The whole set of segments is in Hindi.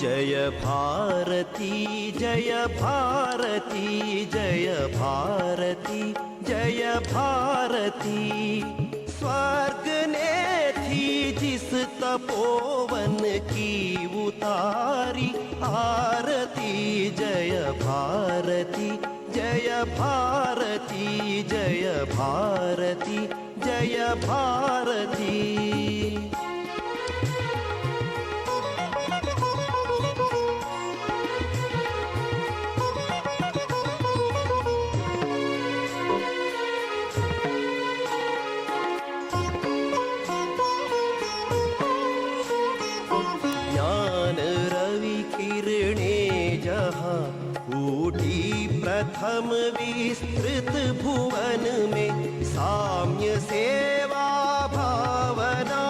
जय भारती जय भारती जय भारती जय भारती। स्वर्ग ने थी जिस तपोवन की उतारी आरती। जय भारती जय भारती जय भारती जय भारती। जहाँ उठी प्रथम विस्तृत भुवन में साम्य सेवा भावना।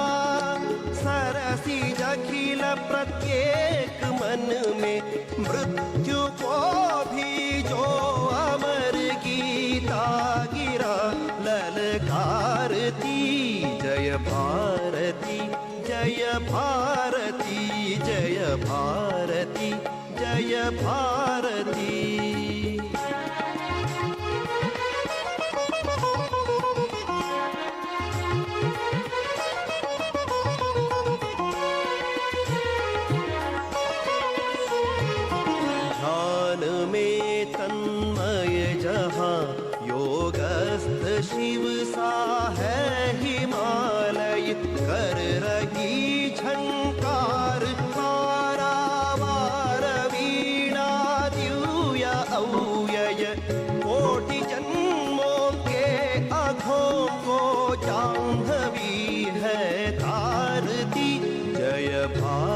सरसी अखिल प्रत्येक मन में मृत्यु को भी जो अमर गीता गिरा ललकारती। जय भारती जय भारती जय भारती जय भारती। ध्यान में तन्मय जहाँ योगस्थ शिव सा है हिमालय। कर रही झंकार पारावार वीणा दिव्य अव्यय। कोटि जन्मों के अघों को जाह्नवी है तारती। जय भारती